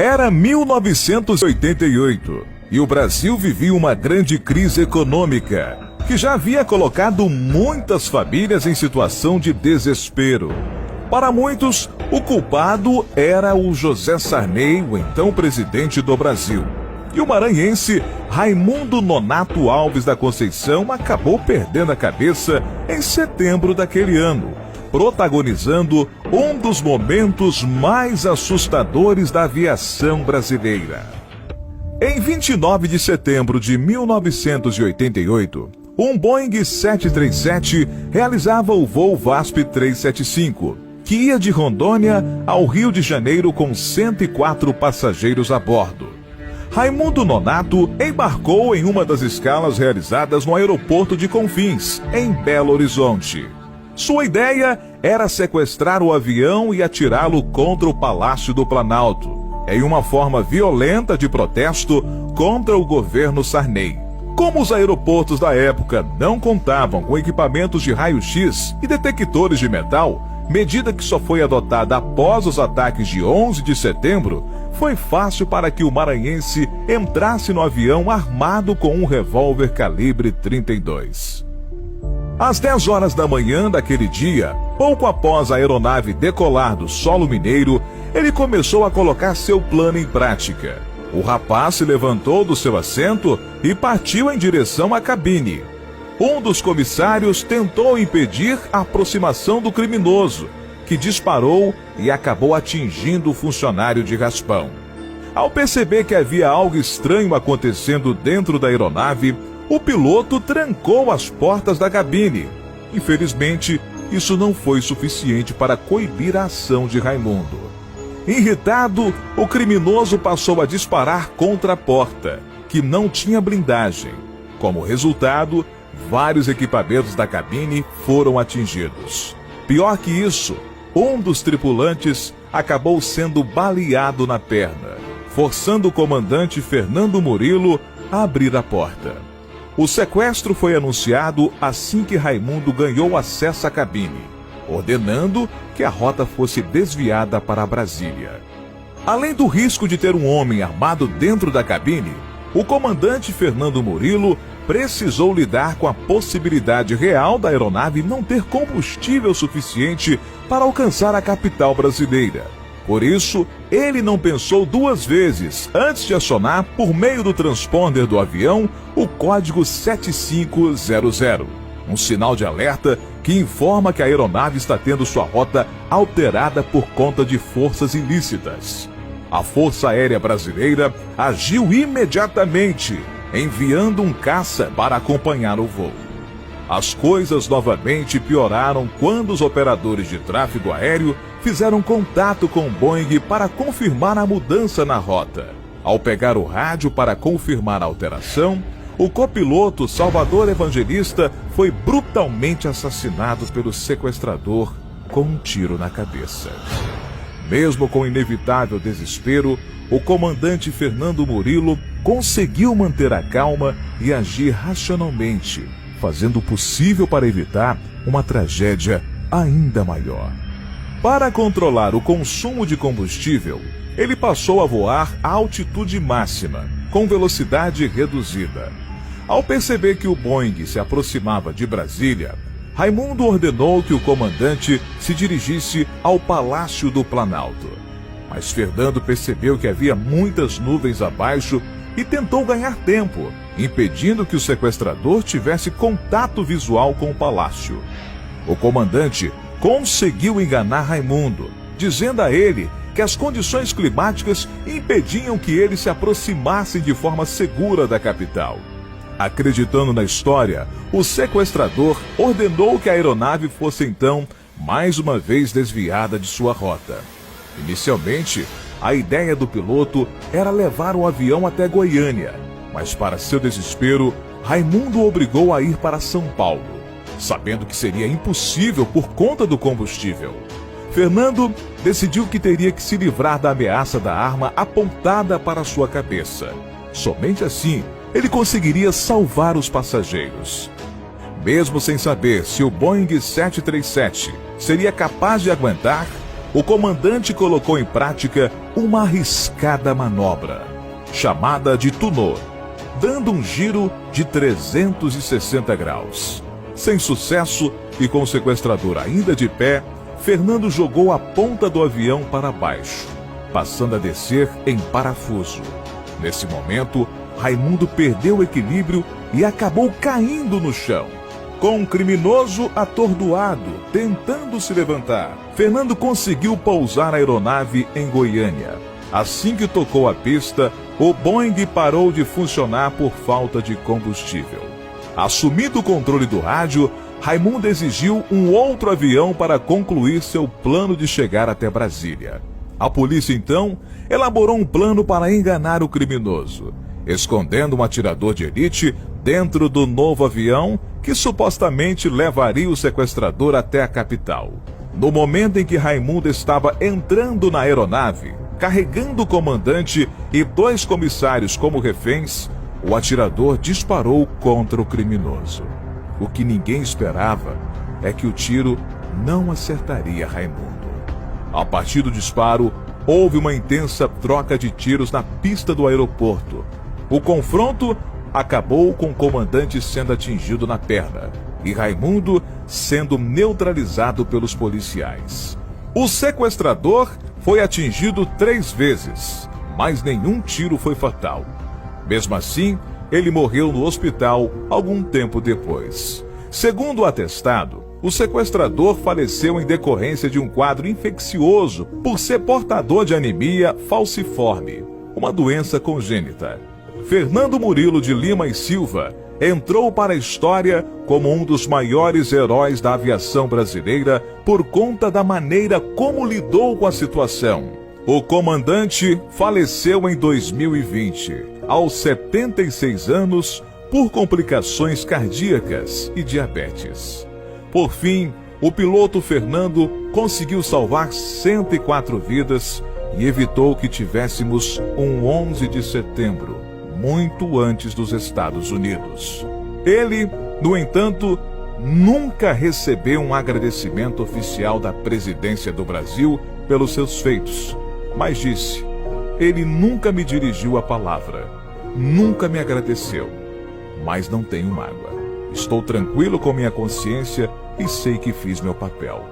Era 1988 e o Brasil vivia uma grande crise econômica que já havia colocado muitas famílias em situação de desespero. Para muitos, o culpado era o José Sarney, o então presidente do Brasil. E o maranhense Raimundo Nonato Alves da Conceição acabou perdendo a cabeça em setembro daquele ano, protagonizando um dos momentos mais assustadores da aviação brasileira. Em 29 de setembro de 1988, um Boeing 737 realizava o voo VASP 375, que ia de Rondônia ao Rio de Janeiro com 104 passageiros a bordo. Raimundo Nonato embarcou em uma das escalas realizadas no aeroporto de Confins, em Belo Horizonte. Sua ideia era sequestrar o avião e atirá-lo contra o Palácio do Planalto, em uma forma violenta de protesto contra o governo Sarney. Como os aeroportos da época não contavam com equipamentos de raio-x e detectores de metal, medida que só foi adotada após os ataques de 11 de setembro, foi fácil para que o maranhense entrasse no avião armado com um revólver calibre 32. Às 10 horas da manhã daquele dia, pouco após a aeronave decolar do solo mineiro, ele começou a colocar seu plano em prática. O rapaz se levantou do seu assento e partiu em direção à cabine. Um dos comissários tentou impedir a aproximação do criminoso, que disparou e acabou atingindo o funcionário de raspão. Ao perceber que havia algo estranho acontecendo dentro da aeronave, o piloto trancou as portas da cabine. Infelizmente, isso não foi suficiente para coibir a ação de Raimundo. Irritado, o criminoso passou a disparar contra a porta, que não tinha blindagem. Como resultado, vários equipamentos da cabine foram atingidos. Pior que isso, um dos tripulantes acabou sendo baleado na perna, forçando o comandante Fernando Murilo a abrir a porta. O sequestro foi anunciado assim que Raimundo ganhou acesso à cabine, ordenando que a rota fosse desviada para Brasília. Além do risco de ter um homem armado dentro da cabine, o comandante Fernando Murilo precisou lidar com a possibilidade real da aeronave não ter combustível suficiente para alcançar a capital brasileira. Por isso, ele não pensou duas vezes antes de acionar, por meio do transponder do avião, o código 7500, um sinal de alerta que informa que a aeronave está tendo sua rota alterada por conta de forças ilícitas. A Força Aérea Brasileira agiu imediatamente, enviando um caça para acompanhar o voo. As coisas novamente pioraram quando os operadores de tráfego aéreo fizeram contato com o Boeing para confirmar a mudança na rota. Ao pegar o rádio para confirmar a alteração, o copiloto Salvador Evangelista foi brutalmente assassinado pelo sequestrador com um tiro na cabeça. Mesmo com o inevitável desespero, o comandante Fernando Murilo conseguiu manter a calma e agir racionalmente, fazendo o possível para evitar uma tragédia ainda maior. Para controlar o consumo de combustível, ele passou a voar à altitude máxima, com velocidade reduzida. Ao perceber que o Boeing se aproximava de Brasília, Raimundo ordenou que o comandante se dirigisse ao Palácio do Planalto. Mas Fernando percebeu que havia muitas nuvens abaixo e tentou ganhar tempo, impedindo que o sequestrador tivesse contato visual com o palácio. O comandante conseguiu enganar Raimundo, dizendo a ele que as condições climáticas impediam que ele se aproximasse de forma segura da capital. Acreditando na história, o sequestrador ordenou que a aeronave fosse então mais uma vez desviada de sua rota. Inicialmente, a ideia do piloto era levar o avião até Goiânia, mas para seu desespero, Raimundo o obrigou a ir para São Paulo, sabendo que seria impossível por conta do combustível. Fernando decidiu que teria que se livrar da ameaça da arma apontada para sua cabeça. Somente assim, ele conseguiria salvar os passageiros. Mesmo sem saber se o Boeing 737 seria capaz de aguentar, o comandante colocou em prática uma arriscada manobra, chamada de tunô, dando um giro de 360 graus. Sem sucesso e com o sequestrador ainda de pé, Fernando jogou a ponta do avião para baixo, passando a descer em parafuso. Nesse momento, Raimundo perdeu o equilíbrio e acabou caindo no chão. Com um criminoso atordoado, tentando se levantar, Fernando conseguiu pousar a aeronave em Goiânia. Assim que tocou a pista, o Boeing parou de funcionar por falta de combustível. Assumindo o controle do rádio, Raimundo exigiu um outro avião para concluir seu plano de chegar até Brasília. A polícia, então, elaborou um plano para enganar o criminoso, escondendo um atirador de elite dentro do novo avião que supostamente levaria o sequestrador até a capital. No momento em que Raimundo estava entrando na aeronave, carregando o comandante e 2 comissários como reféns, o atirador disparou contra o criminoso. O que ninguém esperava é que o tiro não acertaria Raimundo. A partir do disparo, houve uma intensa troca de tiros na pista do aeroporto. O confronto acabou com o comandante sendo atingido na perna e Raimundo sendo neutralizado pelos policiais. O sequestrador foi atingido 3 vezes, mas nenhum tiro foi fatal. Mesmo assim, ele morreu no hospital algum tempo depois. Segundo o atestado, o sequestrador faleceu em decorrência de um quadro infeccioso por ser portador de anemia falciforme, uma doença congênita. Fernando Murilo de Lima e Silva entrou para a história como um dos maiores heróis da aviação brasileira por conta da maneira como lidou com a situação. O comandante faleceu em 2020, aos 76 anos, por complicações cardíacas e diabetes. Por fim, o piloto Fernando conseguiu salvar 104 vidas e evitou que tivéssemos um 11 de setembro, muito antes dos Estados Unidos. Ele, no entanto, nunca recebeu um agradecimento oficial da presidência do Brasil pelos seus feitos, mas disse: ele nunca me dirigiu a palavra, nunca me agradeceu, mas não tenho mágoa. Estou tranquilo com minha consciência e sei que fiz meu papel.